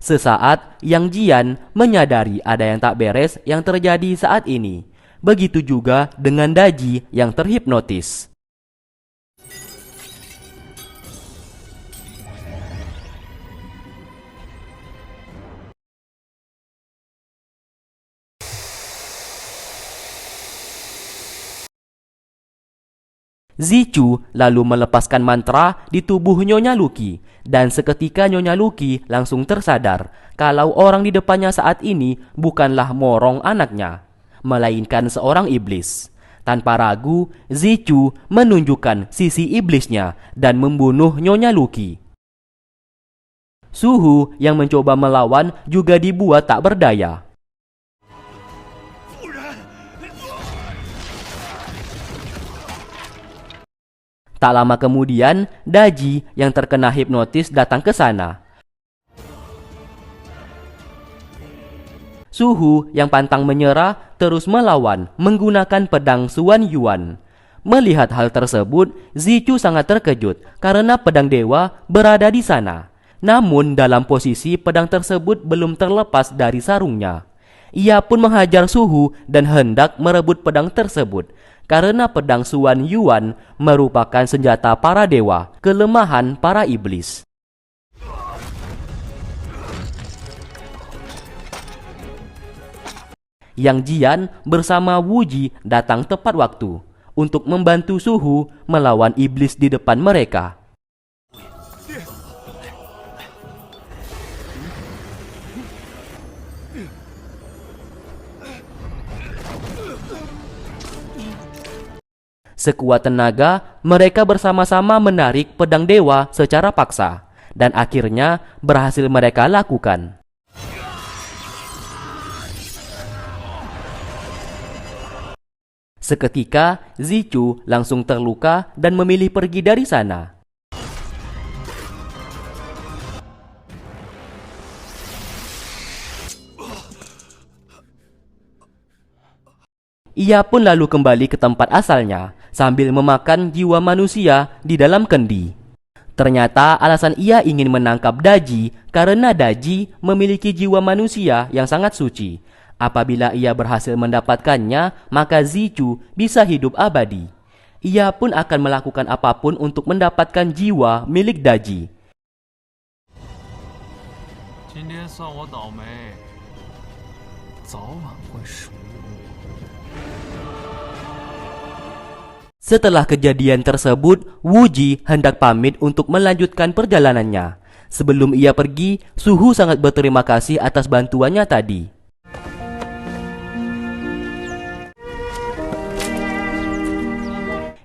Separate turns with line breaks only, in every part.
Sesaat Yang Jian menyadari ada yang tak beres yang terjadi saat ini. Begitu juga dengan Daji yang terhipnotis. Zichu lalu melepaskan mantra di tubuh Nyonya Lucky, dan seketika Nyonya Lucky langsung tersadar kalau orang di depannya saat ini bukanlah Morong anaknya, melainkan seorang iblis. Tanpa ragu, Zichu menunjukkan sisi iblisnya dan membunuh Nyonya Lucky. Suhu yang mencoba melawan juga dibuat tak berdaya. Tak lama kemudian, Daji yang terkena hipnotis datang ke sana. Suhu yang pantang menyerah terus melawan menggunakan pedang Suan Yuan. Melihat hal tersebut, Zichu sangat terkejut karena pedang dewa berada di sana. Namun dalam posisi pedang tersebut belum terlepas dari sarungnya. Ia pun menghajar Suhu dan hendak merebut pedang tersebut. Karena pedang Suan Yuan merupakan senjata para dewa, kelemahan para iblis. Yang Jian bersama Wuji datang tepat waktu untuk membantu Suhu melawan iblis di depan mereka. Sekuat tenaga, mereka bersama-sama menarik pedang dewa secara paksa, dan akhirnya berhasil mereka lakukan. Seketika, Zichu langsung terluka dan memilih pergi dari sana. Ia pun lalu kembali ke tempat asalnya sambil memakan jiwa manusia di dalam kendi. Ternyata alasan ia ingin menangkap Daji karena Daji memiliki jiwa manusia yang sangat suci. Apabila ia berhasil mendapatkannya, maka Zichu bisa hidup abadi. Ia pun akan melakukan apapun untuk mendapatkan jiwa milik Daji. Setelah kejadian tersebut, Wuji hendak pamit untuk melanjutkan perjalanannya. Sebelum ia pergi, Suhu sangat berterima kasih atas bantuannya tadi.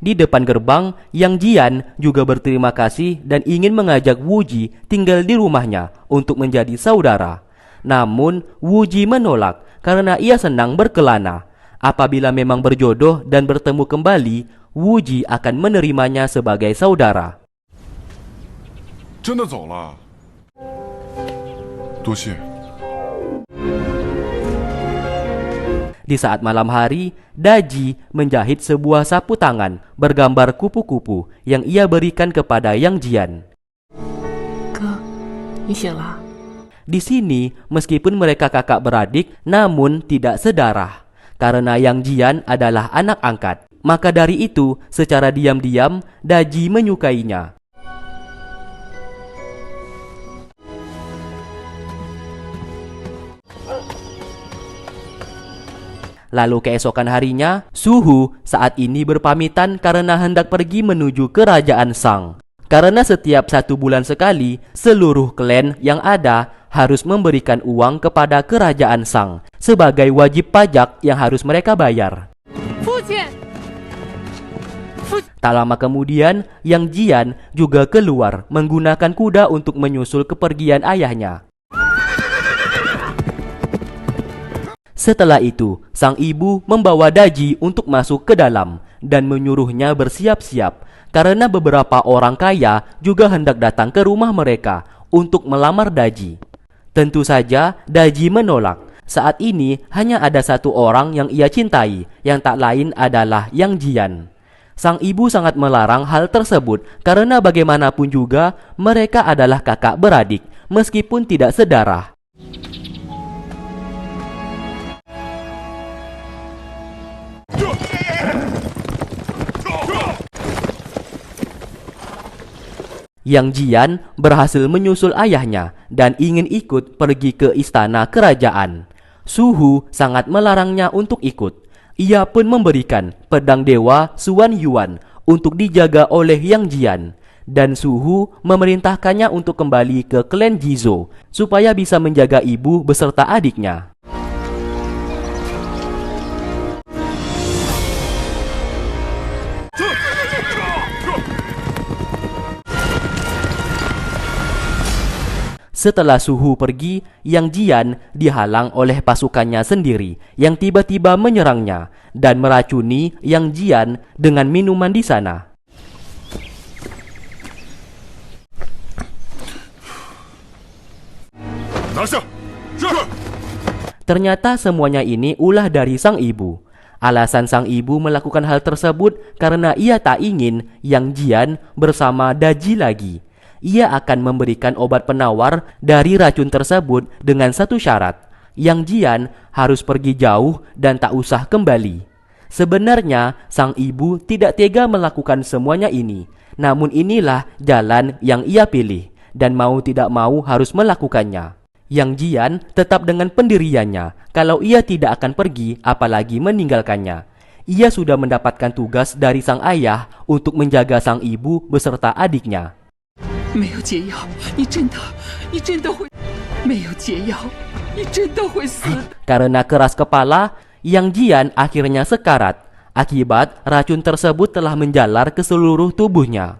Di depan gerbang, Yang Jian juga berterima kasih dan ingin mengajak Wuji tinggal di rumahnya untuk menjadi saudara. Namun, Wuji menolak karena ia senang berkelana. Apabila memang berjodoh dan bertemu kembali, Wuji akan menerimanya sebagai saudara. Di saat malam hari, Daji menjahit sebuah sapu tangan bergambar kupu-kupu yang ia berikan kepada Yang Jian. Di sini, meskipun mereka kakak beradik, namun tidak sedarah. Karena Yang Jian adalah anak angkat. Maka dari itu, secara diam-diam, Daji menyukainya. Lalu keesokan harinya, Suhu saat ini berpamitan karena hendak pergi menuju kerajaan Shang. Karena setiap 1 bulan sekali, seluruh klan yang ada harus memberikan uang kepada kerajaan Shang sebagai wajib pajak yang harus mereka bayar. Tak lama kemudian, Yang Jian juga keluar menggunakan kuda untuk menyusul kepergian ayahnya. Setelah itu, sang ibu membawa Daji untuk masuk ke dalam dan menyuruhnya bersiap-siap karena beberapa orang kaya juga hendak datang ke rumah mereka untuk melamar Daji. Tentu saja Daji menolak. Saat ini hanya ada 1 orang yang ia cintai, yang tak lain adalah Yang Jian. Sang ibu sangat melarang hal tersebut karena bagaimanapun juga mereka adalah kakak beradik. meskipun tidak sedarah. Yang Jian berhasil menyusul ayahnya dan ingin ikut pergi ke istana kerajaan. Suhu sangat melarangnya untuk ikut. Ia pun memberikan pedang dewa Suan Yuan untuk dijaga oleh Yang Jian, dan Suhu memerintahkannya untuk kembali ke klan Jizou supaya bisa menjaga ibu beserta adiknya. Setelah Suhu pergi, Yang Jian dihalang oleh pasukannya sendiri yang tiba-tiba menyerangnya dan meracuni Yang Jian dengan minuman di sana. Ternyata semuanya ini ulah dari sang ibu. Alasan sang ibu melakukan hal tersebut karena ia tak ingin Yang Jian bersama Daji lagi. Ia akan memberikan obat penawar dari racun tersebut dengan satu syarat. Yang Jian harus pergi jauh dan tak usah kembali. Sebenarnya sang ibu tidak tega melakukan semuanya ini. Namun inilah jalan yang ia pilih dan mau tidak mau harus melakukannya. Yang Jian tetap dengan pendiriannya kalau ia tidak akan pergi apalagi meninggalkannya. Ia sudah mendapatkan tugas dari sang ayah untuk menjaga sang ibu beserta adiknya. Karena keras kepala, Yang Jian akhirnya sekarat. Akibat racun tersebut telah menjalar ke seluruh tubuhnya.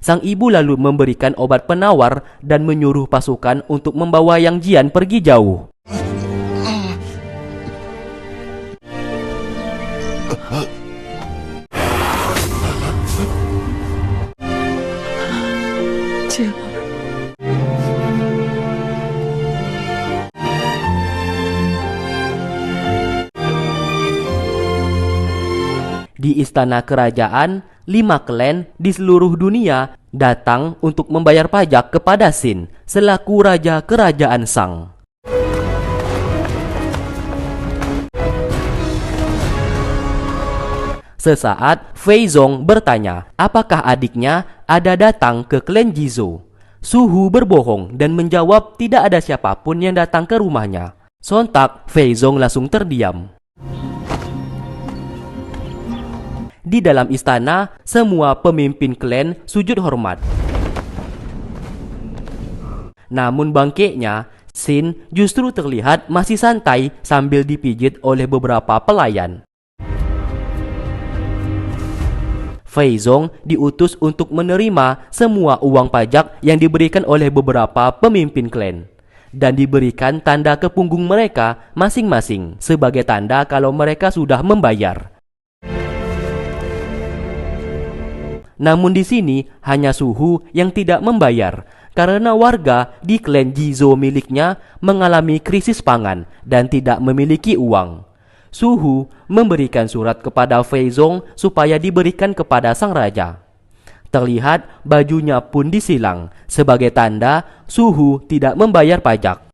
Sang ibu lalu memberikan obat penawar dan menyuruh pasukan untuk membawa Yang Jian pergi jauh. Di istana kerajaan, 5 klan di seluruh dunia datang untuk membayar pajak kepada Xin selaku raja kerajaan Shang. Sesaat, Fei Zong bertanya apakah adiknya ada datang ke klan Jizou. Suhu berbohong dan menjawab tidak ada siapapun yang datang ke rumahnya. Sontak, Fei Zong langsung terdiam. Di dalam istana, semua pemimpin klan sujud hormat. Namun bangkeknya, Xin justru terlihat masih santai sambil dipijit oleh beberapa pelayan. Fei Zong diutus untuk menerima semua uang pajak yang diberikan oleh beberapa pemimpin klan dan diberikan tanda ke punggung mereka masing-masing sebagai tanda kalau mereka sudah membayar. Namun di sini hanya Suhu yang tidak membayar karena warga di klan Jizou miliknya mengalami krisis pangan dan tidak memiliki uang. Suhu memberikan surat kepada Fei Zong supaya diberikan kepada sang raja. Terlihat bajunya pun disilang sebagai tanda Suhu tidak membayar pajak.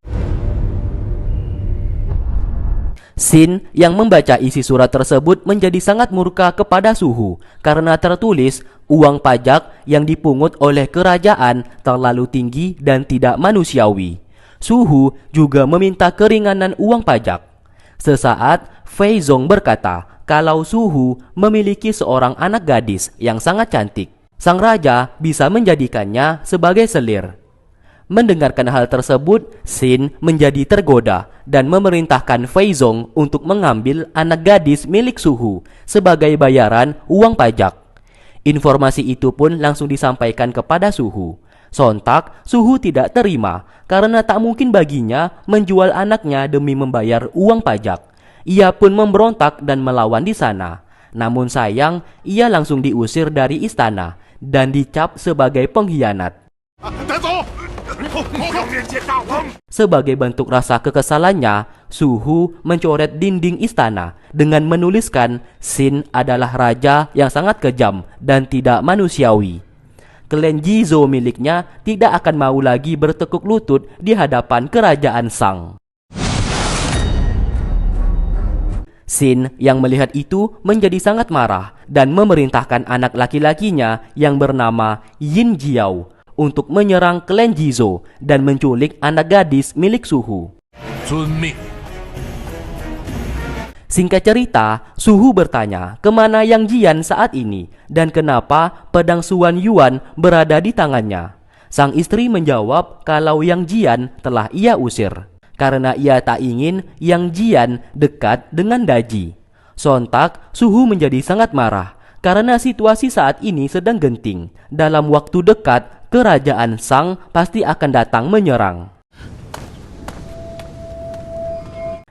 Xin yang membaca isi surat tersebut menjadi sangat murka kepada Suhu karena tertulis uang pajak yang dipungut oleh kerajaan terlalu tinggi dan tidak manusiawi. Suhu juga meminta keringanan uang pajak. Sesaat, Fei Zong berkata kalau Suhu memiliki seorang anak gadis yang sangat cantik. Sang raja bisa menjadikannya sebagai selir. Mendengarkan hal tersebut, Xin menjadi tergoda dan memerintahkan Fei Zong untuk mengambil anak gadis milik Suhu sebagai bayaran uang pajak. Informasi itu pun langsung disampaikan kepada Suhu. Sontak, Suhu tidak terima karena tak mungkin baginya menjual anaknya demi membayar uang pajak. Ia pun memberontak dan melawan di sana. Namun sayang, ia langsung diusir dari istana dan dicap sebagai pengkhianat. Sebagai bentuk rasa kekesalannya, Suhu mencoret dinding istana dengan menuliskan Xin adalah raja yang sangat kejam dan tidak manusiawi. klan Jizo miliknya tidak akan mau lagi bertekuk lutut di hadapan kerajaan Shang. Xin yang melihat itu menjadi sangat marah dan memerintahkan anak laki-lakinya yang bernama Yin Jiao untuk menyerang klan Jizo dan menculik anak gadis milik Suhu. Singkat cerita, Suhu bertanya kemana Yang Jian saat ini dan kenapa pedang Suan Yuan berada di tangannya. Sang istri menjawab kalau Yang Jian telah ia usir karena ia tak ingin Yang Jian dekat dengan Daji. Sontak, Suhu menjadi sangat marah karena situasi saat ini sedang genting. Dalam waktu dekat, kerajaan Shang pasti akan datang menyerang.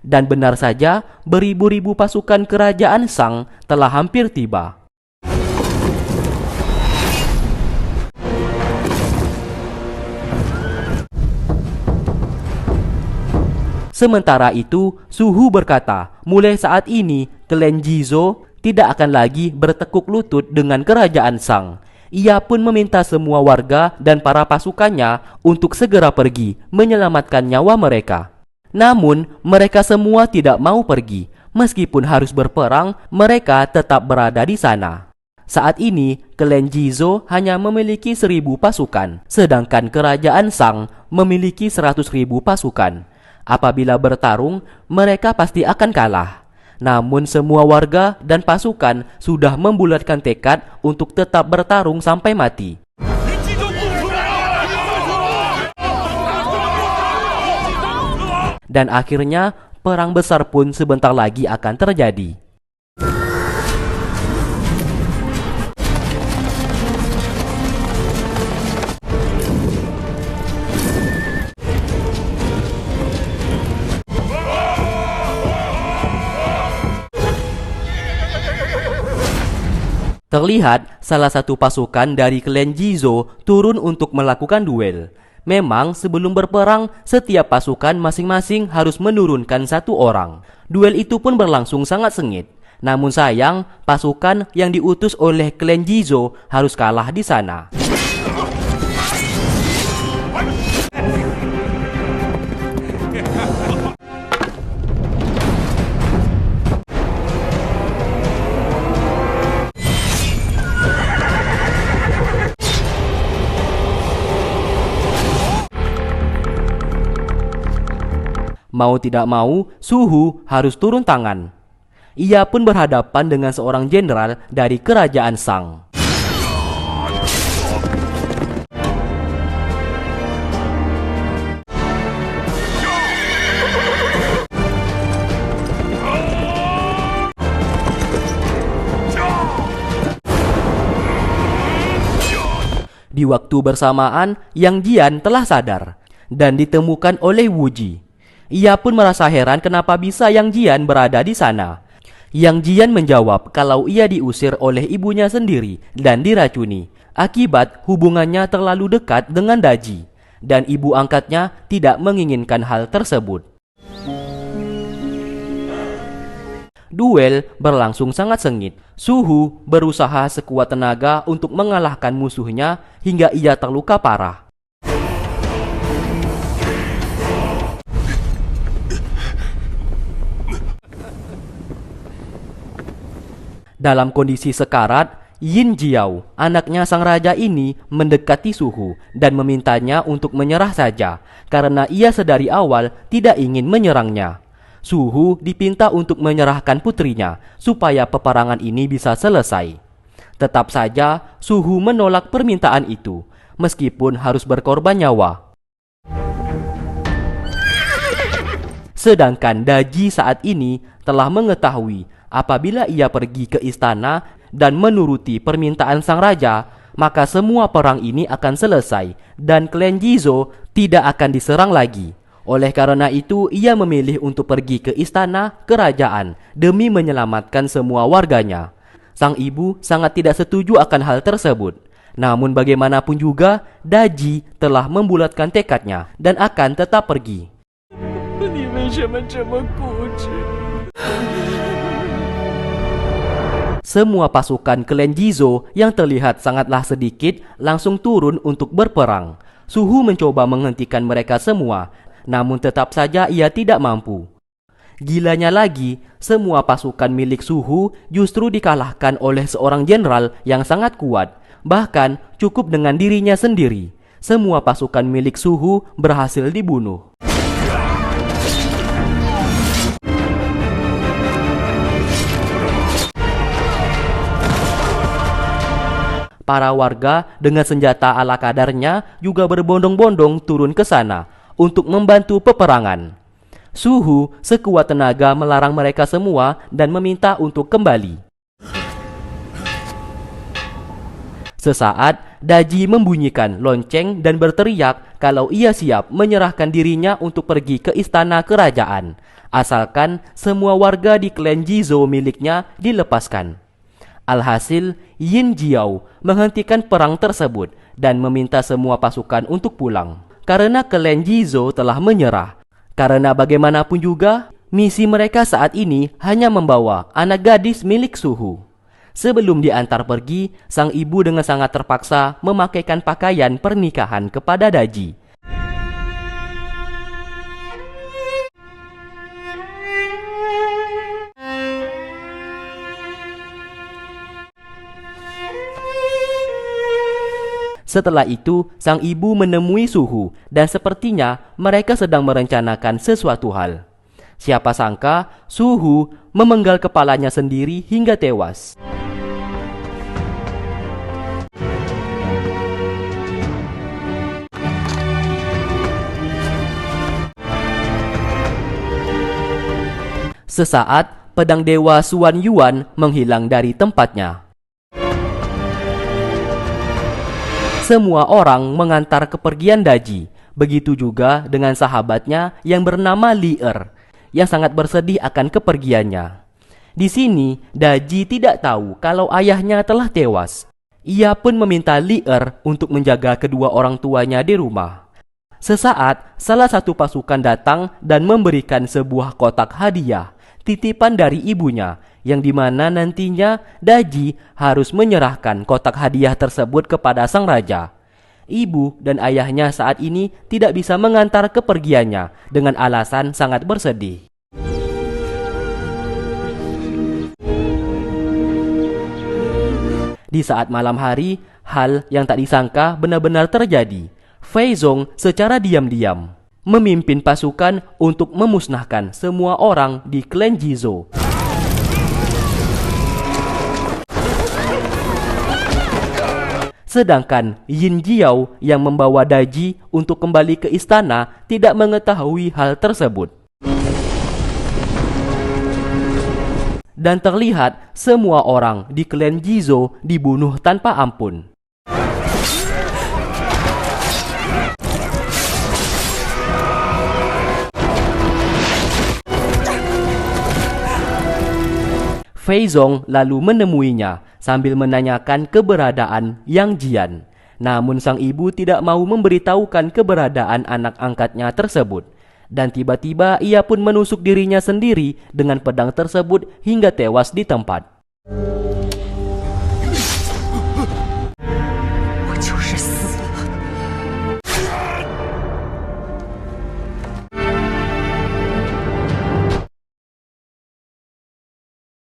Dan benar saja, beribu-ribu pasukan kerajaan Shang telah hampir tiba. Sementara itu, Suhu berkata, mulai saat ini, klan Jizo tidak akan lagi bertekuk lutut dengan kerajaan Shang. Ia pun meminta semua warga dan para pasukannya untuk segera pergi menyelamatkan nyawa mereka. Namun, mereka semua tidak mau pergi. Meskipun harus berperang, mereka tetap berada di sana. Saat ini, klan Jizo hanya memiliki 1.000 pasukan, sedangkan kerajaan Shang memiliki 100.000 pasukan. Apabila bertarung, mereka pasti akan kalah. Namun semua warga dan pasukan sudah membulatkan tekad untuk tetap bertarung sampai mati. Dan akhirnya, perang besar pun sebentar lagi akan terjadi. Terlihat salah satu pasukan dari klan Jizo turun untuk melakukan duel. Memang sebelum berperang, setiap pasukan masing-masing harus menurunkan 1 orang. Duel itu pun berlangsung sangat sengit. Namun sayang, pasukan yang diutus oleh klan Jizo harus kalah di sana. Mau tidak mau, Suhu harus turun tangan. Ia pun berhadapan dengan seorang jenderal dari kerajaan Shang. Di waktu bersamaan, Yang Jian telah sadar dan ditemukan oleh Wuji. Ia pun merasa heran kenapa bisa Yang Jian berada di sana. Yang Jian menjawab kalau ia diusir oleh ibunya sendiri dan diracuni akibat hubungannya terlalu dekat dengan Daji, dan ibu angkatnya tidak menginginkan hal tersebut. Duel berlangsung sangat sengit. Suhu berusaha sekuat tenaga untuk mengalahkan musuhnya hingga ia terluka parah. Dalam kondisi sekarat, Yin Jiao, anaknya sang raja ini, mendekati Suhu dan memintanya untuk menyerah saja karena ia sedari awal tidak ingin menyerangnya. Suhu dipinta untuk menyerahkan putrinya supaya peperangan ini bisa selesai. Tetap saja, Suhu menolak permintaan itu meskipun harus berkorban nyawa. Sedangkan Daji saat ini telah mengetahui apabila ia pergi ke istana dan menuruti permintaan sang raja, maka semua perang ini akan selesai dan klan Jizo tidak akan diserang lagi. Oleh karena itu, ia memilih untuk pergi ke istana kerajaan demi menyelamatkan semua warganya. Sang ibu sangat tidak setuju akan hal tersebut. Namun bagaimanapun juga, Daji telah membulatkan tekadnya dan akan tetap pergi. Semua pasukan klan Jizo yang terlihat sangatlah sedikit langsung turun untuk berperang. Suhu mencoba menghentikan mereka semua, namun tetap saja ia tidak mampu. Gilanya lagi, semua pasukan milik Suhu justru dikalahkan oleh seorang jenderal yang sangat kuat. Bahkan cukup dengan dirinya sendiri. Semua pasukan milik Suhu berhasil dibunuh. Para warga dengan senjata ala kadarnya juga berbondong-bondong turun ke sana untuk membantu peperangan. Suhu sekuat tenaga melarang mereka semua dan meminta untuk kembali. Sesaat, Daji membunyikan lonceng dan berteriak kalau ia siap menyerahkan dirinya untuk pergi ke istana kerajaan, asalkan semua warga di klan Jizo miliknya dilepaskan. Alhasil, Yin Jiao menghentikan perang tersebut dan meminta semua pasukan untuk pulang. Karena klan Jizo telah menyerah. Karena bagaimanapun juga, misi mereka saat ini hanya membawa anak gadis milik Suhu. Sebelum diantar pergi, sang ibu dengan sangat terpaksa memakaikan pakaian pernikahan kepada Daji. Setelah itu, sang ibu menemui Suhu dan sepertinya mereka sedang merencanakan sesuatu hal. Siapa sangka, Suhu memenggal kepalanya sendiri hingga tewas. Sesaat, pedang dewa Suan Yuan menghilang dari tempatnya. Semua orang mengantar kepergian Daji. Begitu juga dengan sahabatnya yang bernama Li Er, yang sangat bersedih akan kepergiannya. Di sini, Daji tidak tahu kalau ayahnya telah tewas. Ia pun meminta Li Er untuk menjaga kedua orang tuanya di rumah. Sesaat, salah satu pasukan datang dan memberikan sebuah kotak hadiah, titipan dari ibunya, yang dimana nantinya Daji harus menyerahkan kotak hadiah tersebut kepada sang raja. Ibu dan ayahnya saat ini tidak bisa mengantar kepergiannya dengan alasan sangat bersedih. Di saat malam hari, hal yang tak disangka benar-benar terjadi. Fei Zong secara diam-diam memimpin pasukan untuk memusnahkan semua orang di klan Jizo. Sedangkan Yin Jiao yang membawa Daji untuk kembali ke istana tidak mengetahui hal tersebut. Dan terlihat semua orang di klan Jizo dibunuh tanpa ampun. Fei Zong lalu menemuinya sambil menanyakan keberadaan Yang Jian. Namun sang ibu tidak mau memberitahukan keberadaan anak angkatnya tersebut. Dan tiba-tiba ia pun menusuk dirinya sendiri dengan pedang tersebut hingga tewas di tempat.